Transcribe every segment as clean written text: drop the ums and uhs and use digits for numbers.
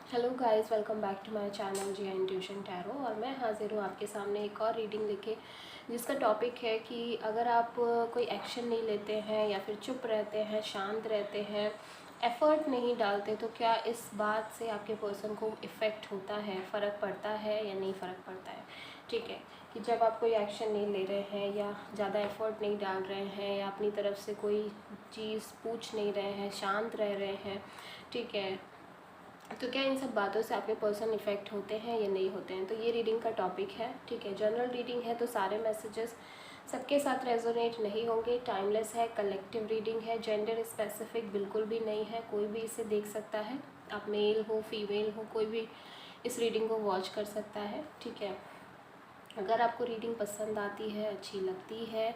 Hello guys, welcome back to my channel G intuition tarot. और मैं हाजिर हूँ आपके सामने एक और रीडिंग लेके, जिसका टॉपिक है कि अगर आप कोई एक्शन नहीं लेते हैं या फिर चुप रहते हैं, शांत रहते हैं, एफ़र्ट नहीं डालते, तो क्या इस बात से आपके पर्सन को इफ़ेक्ट होता है, फ़र्क पड़ता है या नहीं फ़र्क पड़ता है। ठीक है, कि जब आप कोई एक्शन नहीं ले रहे हैं या ज़्यादा एफ़र्ट नहीं डाल रहे हैं या अपनी तरफ से कोई चीज़ पूछ नहीं रहे हैं, शांत रह रहे हैं, ठीक है, तो क्या इन सब बातों से आपके पर्सन इफ़ेक्ट होते हैं या नहीं होते हैं। तो ये रीडिंग का टॉपिक है। ठीक है, जनरल रीडिंग है, तो सारे मैसेजेस सबके साथ रेजोनेट नहीं होंगे। टाइमलेस है, कलेक्टिव रीडिंग है, जेंडर स्पेसिफिक बिल्कुल भी नहीं है, कोई भी इसे देख सकता है। आप मेल हो, फीमेल हो, कोई भी इस रीडिंग को वॉच कर सकता है। ठीक है, अगर आपको रीडिंग पसंद आती है, अच्छी लगती है,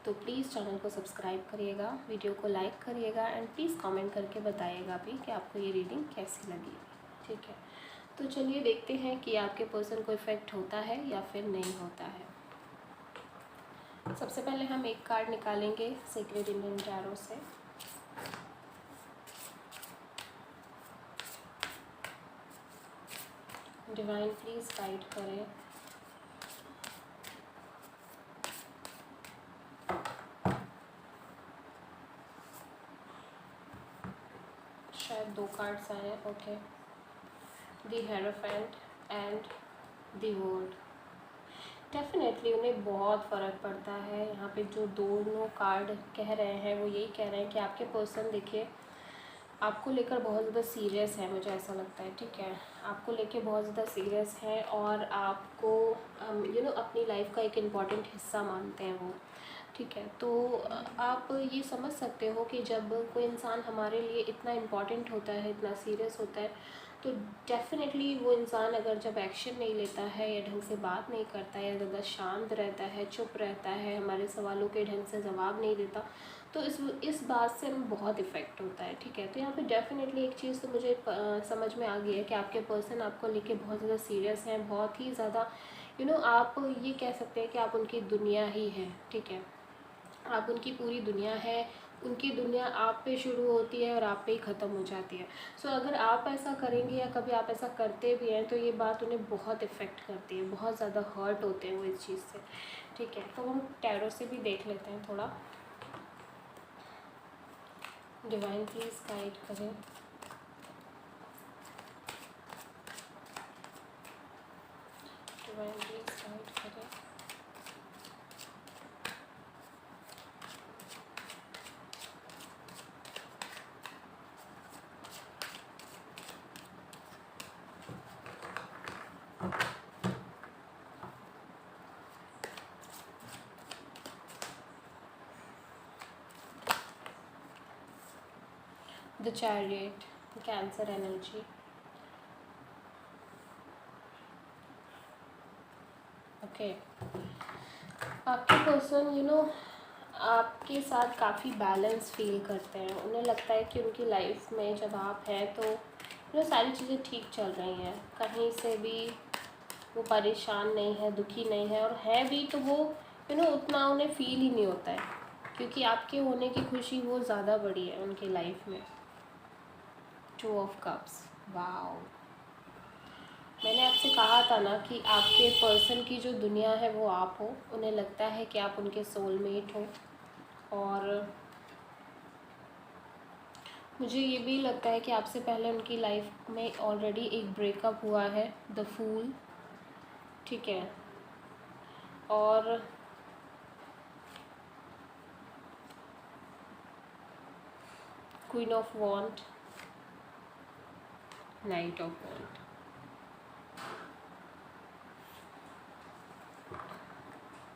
तो प्लीज़ चैनल को सब्सक्राइब करिएगा, वीडियो को लाइक करिएगा एंड प्लीज़ कमेंट करके बताइएगा भी कि आपको ये रीडिंग कैसी लगी। ठीक है, तो चलिए देखते हैं कि आपके पर्सन को इफ़ेक्ट होता है या फिर नहीं होता है। सबसे पहले हम एक कार्ड निकालेंगे सीक्रेट इंडियन टैरो से। डिवाइन प्लीज़ गाइड करें। शायद दो कार्ड्स आए हैं। Okay, the hierophant and the world. Definitely उन्हें बहुत फ़र्क पड़ता है। यहाँ पे जो दोनों कार्ड कह रहे हैं वो यही कह रहे हैं कि आपके पर्सन, देखिए, आपको लेकर बहुत ज़्यादा सीरियस है, मुझे ऐसा लगता है। ठीक है, आपको लेकर बहुत ज़्यादा सीरियस है और आपको अपनी लाइफ का एक इम्पॉर्टेंट हिस्सा मानते हैं वो। ठीक है, तो आप ये समझ सकते हो कि जब कोई इंसान हमारे लिए इतना इम्पॉर्टेंट होता है, इतना सीरियस होता है, तो डेफ़िनेटली वो इंसान अगर जब एक्शन नहीं लेता है या ढंग से बात नहीं करता है या ज़्यादा शांत रहता है, चुप रहता है, हमारे सवालों के ढंग से जवाब नहीं देता, तो इस बात से हमें बहुत इफ़ेक्ट होता है। ठीक है, तो यहाँ पे डेफ़िनेटली एक चीज़ तो मुझे समझ में आ गई है कि आपके पर्सन आपको लेके बहुत ज़्यादा सीरियस हैं, बहुत ही ज़्यादा आप ये कह सकते हैं कि आप उनकी दुनिया ही हैं। ठीक है, आप उनकी पूरी दुनिया है, उनकी दुनिया आप पे शुरू होती है और आप पे ही ख़त्म हो जाती है। सो अगर आप ऐसा करेंगे या कभी आप ऐसा करते भी हैं, तो ये बात उन्हें बहुत इफ़ेक्ट करती है, बहुत ज़्यादा हर्ट होते हैं वो इस चीज़ से। ठीक है, तो हम टैरो से भी देख लेते हैं थोड़ा। डिवाइन प्लीज़ गाइड करें। डिवाइन प्लीज़ गाइड करें। The chariot, cancer energy. Okay, आपके पर्सन आपके साथ काफ़ी बैलेंस फील करते हैं। उन्हें लगता है कि उनकी लाइफ में जब आप हैं तो सारी चीज़ें ठीक चल रही हैं, कहीं से भी वो परेशान नहीं है, दुखी नहीं है, और है भी तो वो उतना उन्हें फील ही नहीं होता है, क्योंकि आपके होने की खुशी वो ज़्यादा बड़ी है उनकी लाइफ में। 2 ऑफ कप्स, वाओ। मैंने आपसे कहा था ना कि आपके पर्सन की जो दुनिया है वो आप हो। उन्हें लगता है कि आप उनके सोलमेट हो, और मुझे ये भी लगता है कि आपसे पहले उनकी लाइफ में ऑलरेडी एक ब्रेकअप हुआ है, द फूल। ठीक है, और queen of wand, knight of wand.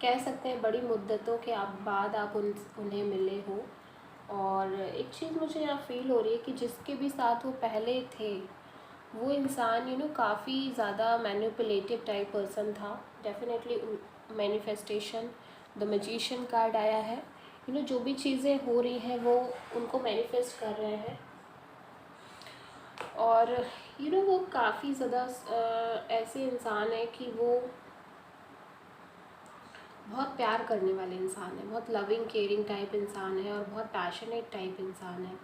कह सकते हैं बड़ी मुद्दतों के बाद आप उन्हें मिले हो। और एक चीज़ मुझे यहाँ फील हो रही है कि जिसके भी साथ वो पहले थे, वो इंसान काफ़ी ज़्यादा मैनिपुलेटिव टाइप पर्सन था। Definitely manifestation, the magician card आया है। जो भी चीज़ें हो रही हैं वो उनको मैनिफेस्ट कर रहे हैं, और वो काफ़ी ज़्यादा ऐसे इंसान है कि वो बहुत प्यार करने वाले इंसान है, बहुत लविंग केयरिंग टाइप इंसान है और बहुत पैशनेट टाइप इंसान है।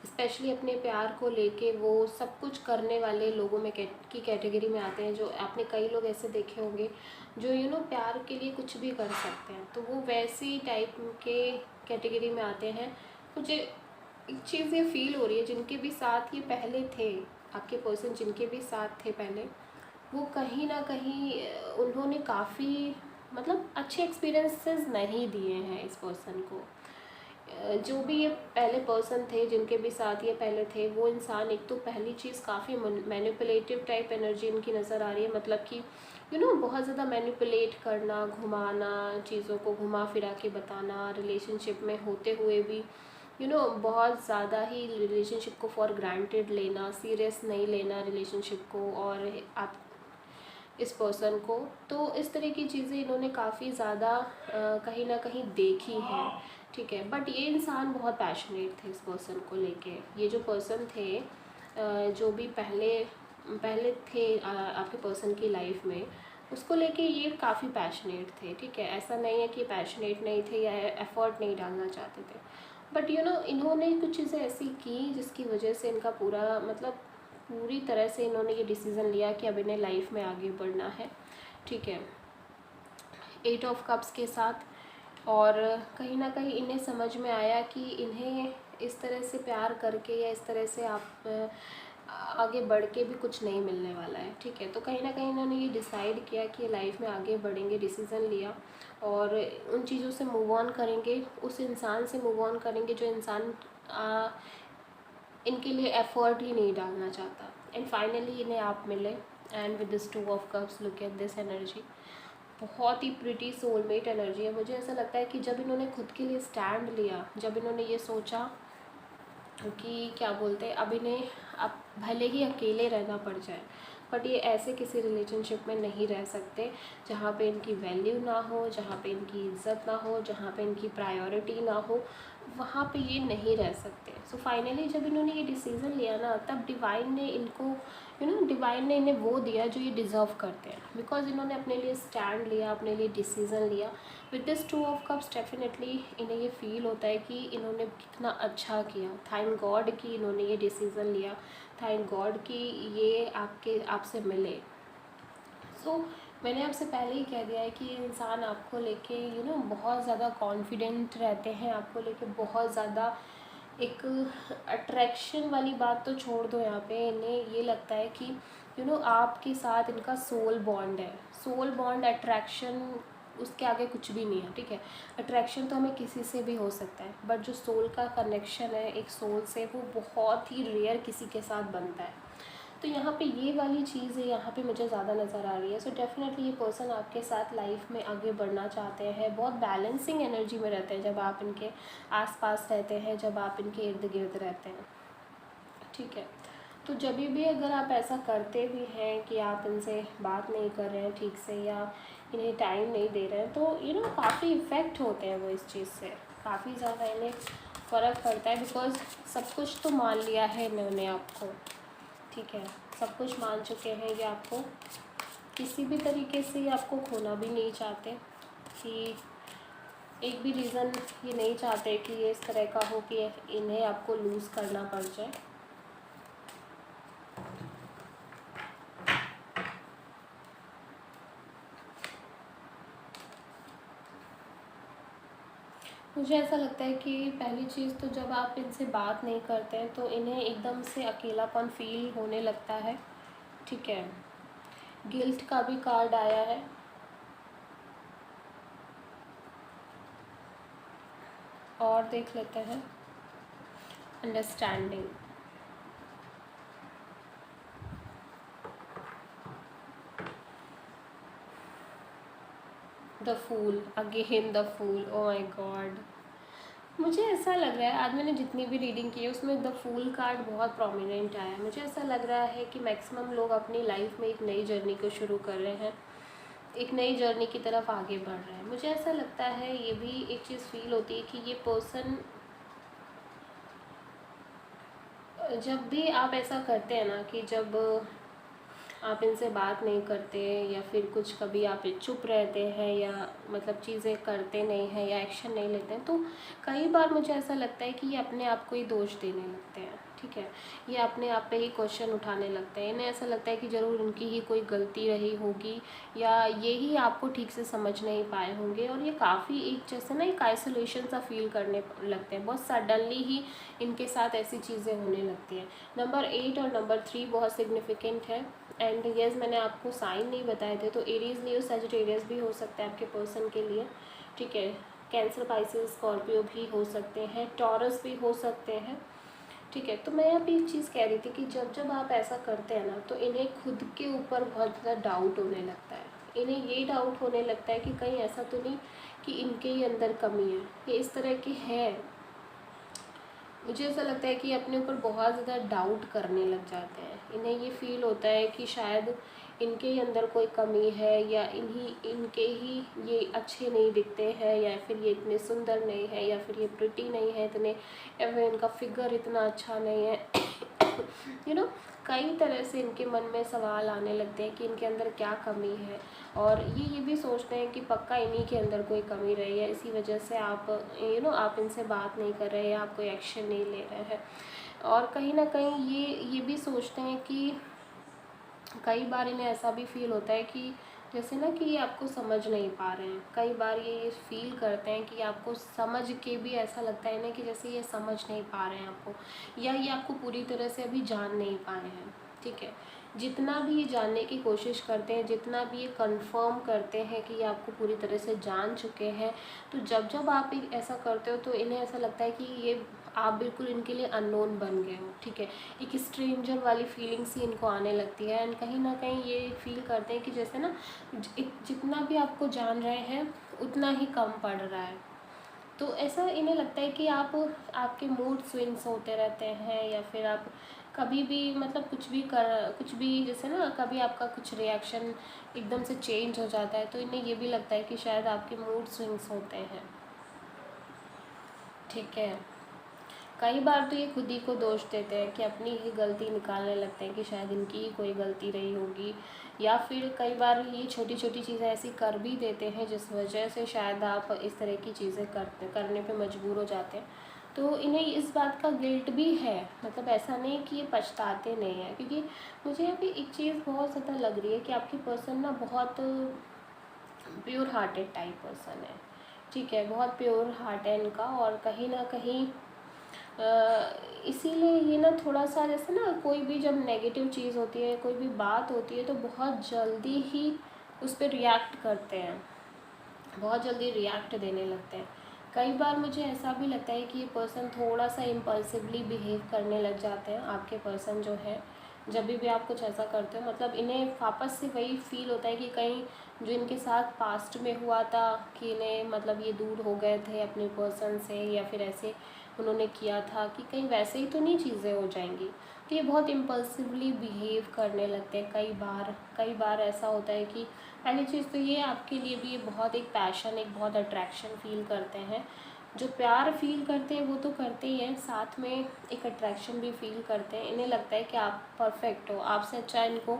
स्पेशली अपने प्यार को लेके वो सब कुछ करने वाले लोगों में की कैटेगरी में आते हैं। जो आपने कई लोग ऐसे देखे होंगे जो प्यार के लिए कुछ भी कर सकते हैं, तो वो वैसी टाइप के कैटेगरी में आते हैं। मुझे एक चीज़ ये फील हो रही है, जिनके भी साथ ये पहले थे, आपके पर्सन जिनके भी साथ थे पहले, वो कहीं ना कहीं उन्होंने काफ़ी मतलब अच्छे एक्सपीरियंसेस नहीं दिए हैं इस पर्सन को। जो भी ये पहले पर्सन थे जिनके भी साथ ये पहले थे, वो इंसान एक तो पहली चीज़ काफ़ी मैनिपुलेटिव टाइप एनर्जी इनकी नज़र आ रही है। मतलब कि बहुत ज़्यादा मैनिपुलेट करना, घुमाना, चीज़ों को घुमा फिरा के बताना, रिलेशनशिप में होते हुए भी बहुत ज़्यादा ही रिलेशनशिप को फॉर ग्रांटेड लेना, सीरियस नहीं लेना रिलेशनशिप को और आप इस पर्सन को। तो इस तरह की चीज़ें इन्होंने काफ़ी ज़्यादा कहीं ना कहीं देखी हैं, ठीक है। बट ये इंसान बहुत पैशनेट थे इस पर्सन को लेके। ये जो पर्सन थे जो भी पहले पहले थे आपके पर्सन की लाइफ में, उसको लेके ये काफ़ी पैशनेट थे, ठीक है। ऐसा नहीं है कि पैशनेट नहीं थे या एफर्ट नहीं डालना चाहते थे, बट इन्होंने कुछ चीज़ें ऐसी की जिसकी वजह से इनका पूरा मतलब पूरी तरह से इन्होंने ये डिसीज़न लिया कि अब इन्हें लाइफ में आगे बढ़ना है, ठीक है। 8 ऑफ कप्स के साथ, और कहीं ना कहीं इन्हें समझ में आया कि इन्हें इस तरह से प्यार करके या इस तरह से आप आगे बढ़ के भी कुछ नहीं मिलने वाला है, ठीक है। तो कहीं ना कहीं इन्होंने ये डिसाइड किया कि लाइफ में आगे बढ़ेंगे, डिसीज़न लिया और उन चीज़ों से मूव ऑन करेंगे, उस इंसान से मूव ऑन करेंगे जो इंसान इनके लिए एफर्ट ही नहीं डालना चाहता। एंड फाइनली इन्हें आप मिले, and with this 2 of cups, look at this energy. बहुत ही प्रिटी सोलमेट एनर्जी है। मुझे ऐसा लगता है कि जब इन्होंने खुद के लिए स्टैंड लिया, जब इन्होंने ये सोचा कि क्या बोलते हैं, अब इन्हें अब भले ही अकेले रहना पड़ जाए, बट ये ऐसे किसी रिलेशनशिप में नहीं रह सकते जहाँ पे इनकी वैल्यू ना हो, जहाँ पे इनकी इज्जत ना हो, जहाँ पे इनकी प्रायोरिटी ना हो, वहाँ पे ये नहीं रह सकते। सो फाइनली जब इन्होंने ये डिसीज़न लिया ना, तब डिवाइन ने इनको डिवाइन ने इन्हें वो दिया जो ये डिज़र्व करते हैं, बिकॉज इन्होंने अपने लिए स्टैंड लिया, अपने लिए डिसीज़न लिया। With this 2 of cups definitely इन्हें ये फील होता है कि इन्होंने कितना अच्छा किया। थैंक गॉड कि इन्होंने ये डिसीज़न लिया, थैंक गॉड कि ये आपसे मिले। सो मैंने आपसे पहले ही कह दिया है कि ये इंसान आपको लेके बहुत ज़्यादा कॉन्फिडेंट रहते हैं, आपको लेके बहुत ज़्यादा एक अट्रैक्शन वाली बात तो छोड़ दो। यहाँ पे इन्हें ये लगता है कि आपके साथ इनका सोल बॉन्ड है। सोल बॉन्ड, अट्रैक्शन, उसके आगे कुछ भी नहीं है, ठीक है। अट्रैक्शन तो हमें किसी से भी हो सकता है, बट जो सोल का कनेक्शन है एक सोल से, वो बहुत ही रेयर किसी के साथ बनता है। तो यहाँ पे ये वाली चीज़ है, यहाँ पे मुझे ज़्यादा नज़र आ रही है। सो डेफिनेटली ये पर्सन आपके साथ लाइफ में आगे बढ़ना चाहते हैं। बहुत बैलेंसिंग एनर्जी में रहते हैं जब आप इनके आसपास रहते हैं, जब आप इनके इर्द गिर्द रहते हैं, ठीक है। तो जब भी अगर आप ऐसा करते भी हैं कि आप इनसे बात नहीं कर रहे हैं ठीक से, या इन्हें टाइम नहीं दे रहे हैं, तो काफ़ी इफ़ेक्ट होते हैं वो इस चीज़ से, काफ़ी ज़्यादा इन्हें फ़र्क पड़ता है। बिकॉज़ सब कुछ तो मान लिया है इन्होंने आपको, ठीक है। सब कुछ मान चुके हैं ये आपको, किसी भी तरीके से ये आपको खोना भी नहीं चाहते, कि एक भी रीज़न ये नहीं चाहते कि ये इस तरह का हो कि इन्हें आपको लूज़ करना पड़ जाए। मुझे ऐसा लगता है कि पहली चीज़ तो जब आप इनसे बात नहीं करते हैं तो इन्हें एकदम से अकेलापन फील होने लगता है, ठीक है। गिल्ट का भी कार्ड आया है, और देख लेते हैं understanding. The fool, again the fool, oh my god. मुझे ऐसा लग रहा है आज मैंने जितनी भी रीडिंग की है उसमें द फूल कार्ड बहुत प्रोमिनेंट आया है। मुझे ऐसा लग रहा है कि मैक्सिमम लोग अपनी लाइफ में एक नई जर्नी को शुरू कर रहे हैं, एक नई जर्नी की तरफ आगे बढ़ रहे हैं। मुझे ऐसा लगता है, ये भी एक चीज़ फील होती है कि ये पर्सन, जब भी आप ऐसा करते हैं ना कि जब आप इनसे बात नहीं करते, या फिर कुछ कभी आप चुप रहते हैं, या मतलब चीज़ें करते नहीं हैं या एक्शन नहीं लेते हैं, तो कई बार मुझे ऐसा लगता है कि ये अपने आप को ही दोष देने लगते हैं। ठीक है, ये अपने आप पे ही क्वेश्चन उठाने लगते हैं। इन्हें ऐसा लगता है कि ज़रूर उनकी ही कोई गलती रही होगी, या ये ही आपको ठीक से समझ नहीं पाए होंगे, और ये काफ़ी एक जैसे ना एक आइसोलेशन सा फील करने लगते हैं। बहुत सडनली ही इनके साथ ऐसी चीज़ें होने लगती हैं। नंबर 8 और नंबर 3 बहुत सिग्निफिकेंट है। एंड यस, मैंने आपको साइन नहीं बताए थे, तो एरीज लियो सजिटेरियस भी हो सकता है आपके पर्सन के लिए। ठीक है, कैंसर, पाइसेस, स्कॉर्पियो भी हो सकते हैं, टॉरस भी हो सकते हैं। ठीक है, तो मैं यहाँ पे एक चीज़ कह रही थी कि जब जब आप ऐसा करते हैं ना, तो इन्हें खुद के ऊपर बहुत ज़्यादा डाउट होने लगता है। इन्हें ये डाउट होने लगता है कि कहीं ऐसा तो नहीं कि इनके ही अंदर कमी है, ये इस तरह के हैं। मुझे ऐसा लगता है कि अपने ऊपर बहुत ज़्यादा डाउट करने लग जाते हैं। इन्हें ये फील होता है कि शायद इनके ही अंदर कोई कमी है, या इनके ही ये अच्छे नहीं दिखते हैं, या फिर ये इतने सुंदर नहीं है, या फिर ये प्रिटी नहीं है इतने, या फिर इनका फिगर इतना अच्छा नहीं है। कई तरह से इनके मन में सवाल आने लगते हैं कि इनके अंदर क्या कमी है, और ये भी सोचते हैं कि पक्का इन्हीं के अंदर कोई कमी रही है, इसी वजह से आप आप इनसे बात नहीं कर रहे हैं, आप कोई एक्शन नहीं ले रहे हैं। और कहीं ना कहीं ये भी सोचते हैं कि कई बार इन्हें ऐसा भी फील होता है कि जैसे ना कि ये आपको समझ नहीं पा रहे हैं। कई बार ये फील करते हैं कि आपको समझ के भी ऐसा लगता है इन्हें कि जैसे ये समझ नहीं पा रहे हैं आपको, या ये आपको पूरी तरह से अभी जान नहीं पाए हैं। ठीक है, जितना भी ये जानने की कोशिश करते हैं, जितना भी ये कंफर्म करते हैं कि ये आपको पूरी तरह से जान चुके हैं, तो जब जब आप ऐसा करते हो तो इन्हें ऐसा लगता है कि ये आप बिल्कुल इनके लिए अननोन बन गए हो। ठीक है, एक स्ट्रेंजर वाली फीलिंग्स ही इनको आने लगती है। एंड कहीं ना कहीं ये फील करते हैं कि जैसे ना जितना भी आपको जान रहे हैं उतना ही कम पड़ रहा है। तो ऐसा इन्हें लगता है कि आपके मूड स्विंग्स होते रहते हैं, या फिर आप कभी भी मतलब कुछ भी जैसे ना कभी आपका कुछ रिएक्शन एकदम से चेंज हो जाता है, तो इन्हें ये भी लगता है कि शायद आपके मूड स्विंग्स होते हैं। ठीक है, कई बार तो ये खुद ही को दोष देते हैं कि अपनी ही गलती निकालने लगते हैं कि शायद इनकी ही कोई गलती रही होगी, या फिर कई बार ये छोटी छोटी चीज़ें ऐसी कर भी देते हैं जिस वजह से शायद आप इस तरह की चीज़ें करने पे मजबूर हो जाते हैं। तो इन्हें इस बात का गिल्ट भी है, मतलब ऐसा नहीं कि ये पछताते नहीं हैं, क्योंकि मुझे अभी एक चीज़ बहुत ज़्यादा लग रही है कि आपकी पर्सन ना बहुत प्योर हार्टेड टाइप पर्सन है। ठीक है, बहुत प्योर हार्ट है इनका, और कहीं ना कहीं इसीलिए ये ना थोड़ा सा जैसे ना कोई भी जब नेगेटिव चीज़ होती है, कोई भी बात होती है, तो बहुत जल्दी ही उस पर रिएक्ट करते हैं, बहुत जल्दी रिएक्ट देने लगते हैं। कई बार मुझे ऐसा भी लगता है कि ये पर्सन थोड़ा सा इम्पल्सिवली बिहेव करने लग जाते हैं। आपके पर्सन जो है, जब भी आप कुछ ऐसा करते हो, मतलब इन्हें वापस से वही फील होता है कि कहीं जो इनके साथ पास्ट में हुआ था कि इन्हें मतलब ये दूर हो गए थे अपने पर्सन से, या फिर ऐसे उन्होंने किया था कि कहीं वैसे ही तो नहीं चीज़ें हो जाएंगी। तो ये बहुत इम्पल्सिवली बिहेव करने लगते हैं। कई बार ऐसा होता है कि पहली चीज़ तो ये आपके लिए भी ये बहुत एक पैशन, एक बहुत अट्रैक्शन फील करते हैं। जो प्यार फील करते हैं वो तो करते ही हैं, साथ में एक अट्रैक्शन भी फील करते हैं। इन्हें लगता है कि आप परफेक्ट हो, आपसे अच्छा इनको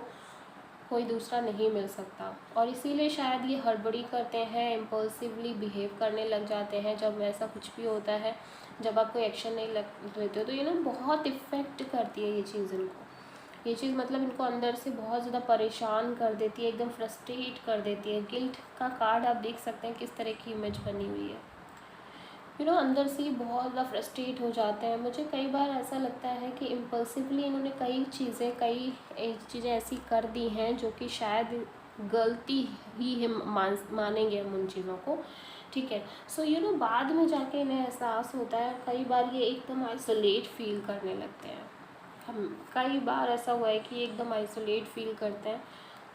कोई दूसरा नहीं मिल सकता, और इसीलिए शायद ये हड़बड़ी करते हैं, इम्पल्सिवली बिहेव करने लग जाते हैं जब ऐसा कुछ भी होता है। जब आप कोई एक्शन नहीं लेते हो, तो ये ना बहुत इफ़ेक्ट करती है ये चीज़ इनको। ये चीज़ मतलब इनको अंदर से बहुत ज़्यादा परेशान कर देती है, एकदम फ्रस्ट्रेट कर देती है। गिल्ट का कार्ड आप देख सकते हैं किस तरह की इमेज बनी हुई है। अंदर से ही बहुत ज़्यादा फ्रस्ट्रेट हो जाते हैं। मुझे कई बार ऐसा लगता है कि इम्पल्सिवली इन्होंने कई चीज़ें ऐसी कर दी हैं जो कि शायद गलती ही है, मानेंगे हम उन चीज़ों को। ठीक है, सो बाद में जाके इन्हें एहसास होता है, कई बार ये एकदम आइसोलेट फील करने लगते हैं। हम कई बार ऐसा हुआ है कि एकदम आइसोलेट फील करते हैं,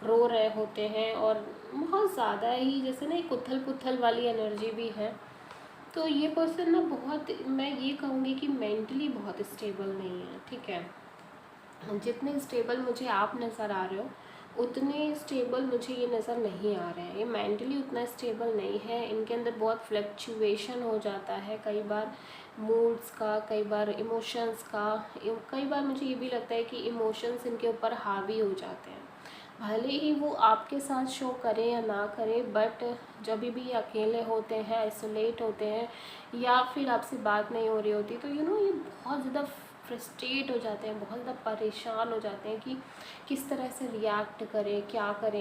रो रहे होते हैं, और बहुत ज़्यादा ही जैसे ना एक उथल पुथल वाली एनर्जी भी है। तो ये पर्सन ना बहुत, मैं ये कहूँगी कि मेंटली बहुत स्टेबल नहीं है। ठीक है, जितने स्टेबल मुझे आप नज़र आ रहे हो उतने स्टेबल मुझे ये नज़र नहीं आ रहे हैं। ये मेंटली उतना स्टेबल नहीं है, इनके अंदर बहुत फ्लक्चुएशन हो जाता है, कई बार मूड्स का, कई बार इमोशंस का। कई बार मुझे ये भी लगता है कि इमोशंस इनके ऊपर हावी हो जाते हैं। भले ही वो आपके साथ शो करें या ना करें, बट जब भी अकेले होते हैं, आइसोलेट होते हैं, या फिर आपसे बात नहीं हो रही होती, तो ये बहुत ज़्यादा फ्रस्ट्रेट हो जाते हैं, बहुत ज़्यादा परेशान हो जाते हैं कि किस तरह से रिएक्ट करें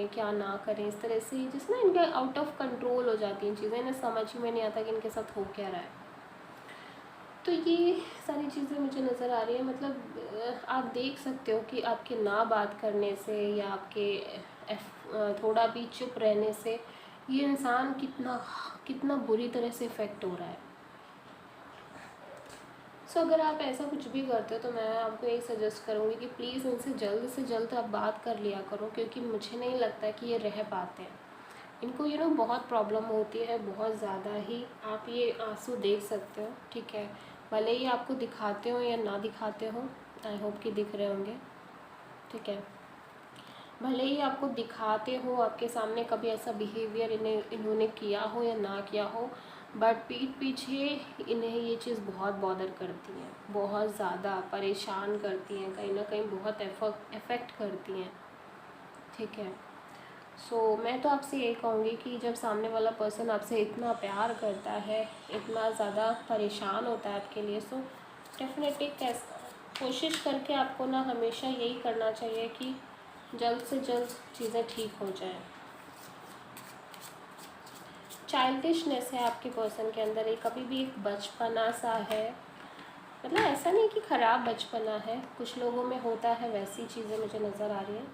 क्या ना करें। इस तरह से जिस ना इनके आउट ऑफ कंट्रोल हो जाती हैं चीज़ें, इन्हें समझ ही में नहीं आता कि इनके साथ हो क्या रहा है। तो ये सारी चीज़ें मुझे नज़र आ रही है। मतलब आप देख सकते हो कि आपके ना बात करने से या आपके थोड़ा भी चुप रहने से ये इंसान कितना कितना बुरी तरह से इफ़ेक्ट हो रहा है। सो अगर आप ऐसा कुछ भी करते हो तो मैं आपको यही सजेस्ट करूँगी कि प्लीज़ इनसे जल्द से जल्द आप बात कर लिया करो, क्योंकि मुझे नहीं लगता कि ये रह पाते हैं। इनको बहुत प्रॉब्लम होती है, बहुत ज़्यादा ही। आप ये आंसू देख सकते हो, ठीक है, भले ही आपको दिखाते हो या ना दिखाते हो, आई होप कि दिख रहे होंगे, ठीक है। भले ही आपको दिखाते हो, आपके सामने कभी ऐसा बिहेवियर इन्होंने किया हो या ना किया हो, बट पीठ पीछे इन्हें ये चीज़ बहुत बॉदर करती है, बहुत ज़्यादा परेशान करती हैं, कहीं ना कहीं बहुत इफ़ेक्ट करती हैं, ठीक है। मैं तो आपसे यही कहूँगी कि जब सामने वाला पर्सन आपसे इतना प्यार करता है, इतना ज़्यादा परेशान होता है आपके लिए, डेफिनेटली कोशिश करके आपको ना हमेशा यही करना चाहिए कि जल्द से जल्द चीज़ें ठीक हो जाएं। चाइल्डिशनेस है आपके पर्सन के अंदर, एक कभी भी एक बचपना सा है। मतलब ऐसा नहीं कि ख़राब बचपना है, कुछ लोगों में होता है, वैसी चीज़ें मुझे नज़र आ रही हैं।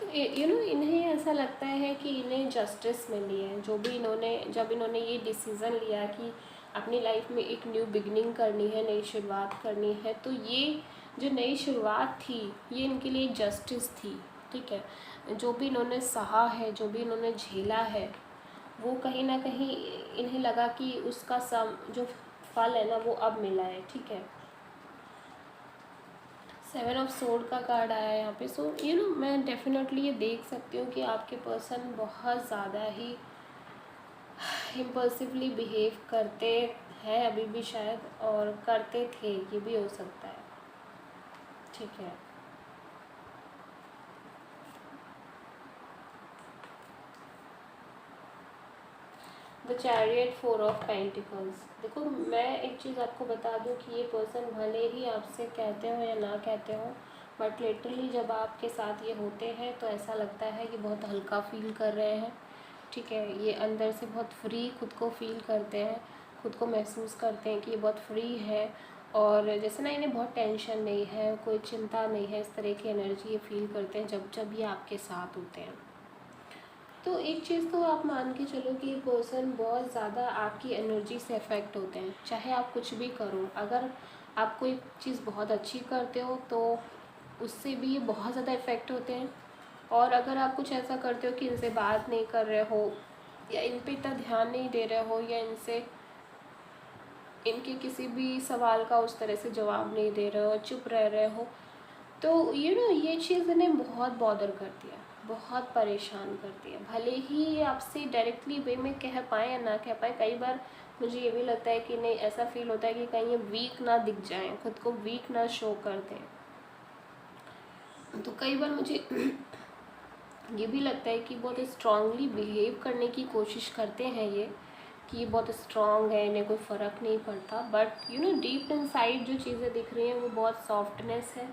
तो इन्हें ऐसा लगता है कि इन्हें जस्टिस मिली है, जब इन्होंने ये डिसीज़न लिया कि अपनी लाइफ में एक न्यू बिगनिंग करनी है, नई शुरुआत करनी है, तो ये जो नई शुरुआत थी ये इनके लिए जस्टिस थी, ठीक है। जो भी इन्होंने सहा है, जो भी इन्होंने झेला है, वो कहीं ना कहीं इन्हें लगा कि उसका जो फल है ना वो अब मिला है, ठीक है। 7 ऑफ सोर्ड का कार्ड आया है यहाँ पे। मैं डेफिनेटली ये देख सकती हूँ कि आपके पर्सन बहुत ज़्यादा ही इम्पल्सिवली बिहेव करते हैं अभी भी शायद, और करते थे, ये भी हो सकता है, ठीक है। The chariot, 4 of pentacles. देखो, मैं एक चीज़ आपको बता दूं कि ये पर्सन भले ही आपसे कहते हो या ना कहते हो, बट लिटरली जब आपके साथ ये होते हैं तो ऐसा लगता है कि बहुत हल्का फील कर रहे हैं, ठीक है। ये अंदर से बहुत फ्री खुद को फील करते हैं, खुद को महसूस करते हैं कि ये बहुत फ्री है, और जैसे ना इन्हें बहुत टेंशन नहीं है, कोई चिंता नहीं है, इस तरह की एनर्जी ये फील करते हैं जब जब ये आपके साथ होते हैं। तो एक चीज़ तो आप मान के चलो कि ये पर्सन बहुत ज़्यादा आपकी एनर्जी से अफेक्ट होते हैं, चाहे आप कुछ भी करो। अगर आप कोई चीज़ बहुत अच्छी करते हो तो उससे भी ये बहुत ज़्यादा इफ़ेक्ट होते हैं, और अगर आप कुछ ऐसा करते हो कि इनसे बात नहीं कर रहे हो, या इन पे इतना ध्यान नहीं दे रहे हो, या इनके किसी भी सवाल का उस तरह से जवाब नहीं दे रहे हो, चुप रह रहे हो, तो ये चीज़ इन्हें बहुत बॉदर करती है, बहुत परेशान करती है। भले ही ये आपसे डायरेक्टली वे में कह पाएँ या ना कह पाएँ, कई बार मुझे ये भी लगता है कि नहीं, ऐसा फील होता है कि कहीं ये वीक ना दिख जाएं, खुद को वीक ना शो कर दें। तो कई बार मुझे ये भी लगता है कि बहुत स्ट्रांगली बिहेव करने की कोशिश करते हैं ये, कि ये बहुत स्ट्रांग है, इन्हें कोई फ़र्क नहीं पड़ता, बट डीप इनसाइड जो चीज़ें दिख रही हैं वो बहुत सॉफ्टनेस है,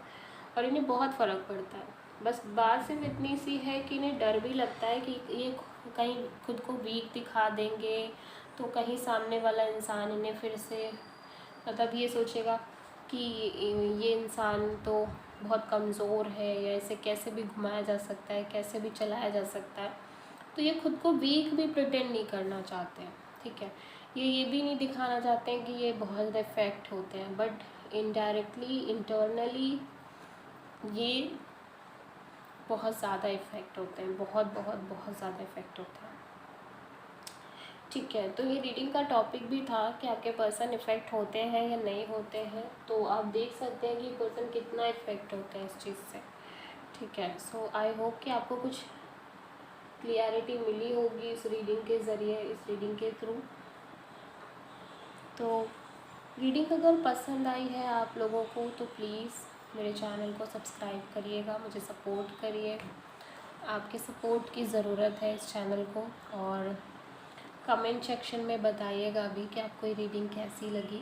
और इन्हें बहुत फ़र्क पड़ता है। बस बात सिर्फ इतनी सी है कि इन्हें डर भी लगता है कि ये कहीं खुद को वीक दिखा देंगे तो कहीं सामने वाला इंसान इन्हें फिर से, मतलब ये सोचेगा कि ये इंसान तो बहुत कमज़ोर है, या इसे कैसे भी घुमाया जा सकता है, कैसे भी चलाया जा सकता है। तो ये खुद को वीक भी प्रिटेंड नहीं करना चाहते हैं, ठीक है। ये भी नहीं दिखाना चाहते हैं कि ये बहुत ज़्यादा इफ़ेक्ट होते हैं, बट इनडायरेक्टली इंटरनली ये बहुत ज़्यादा इफ़ेक्ट होते हैं, बहुत बहुत बहुत ज़्यादा इफ़ेक्ट होता है, ठीक है। तो ये रीडिंग का टॉपिक भी था कि आपके पर्सन इफ़ेक्ट होते हैं या नहीं होते हैं, तो आप देख सकते हैं कि पर्सन कितना इफ़ेक्ट होता है इस चीज़ से, ठीक है। आई होप कि आपको कुछ क्लियरिटी मिली होगी इस रीडिंग के ज़रिए, इस रीडिंग के थ्रू। तो रीडिंग अगर पसंद आई है आप लोगों को तो प्लीज़ मेरे चैनल को सब्सक्राइब करिएगा, मुझे सपोर्ट करिए। आपके सपोर्ट की ज़रूरत है इस चैनल को। और कमेंट सेक्शन में बताइएगा भी कि आपको ये रीडिंग कैसी लगी।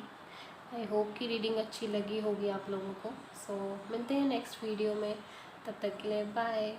आई होप कि रीडिंग अच्छी लगी होगी आप लोगों को। सो मिलते हैं नेक्स्ट वीडियो में, तब तक के लिए बाय।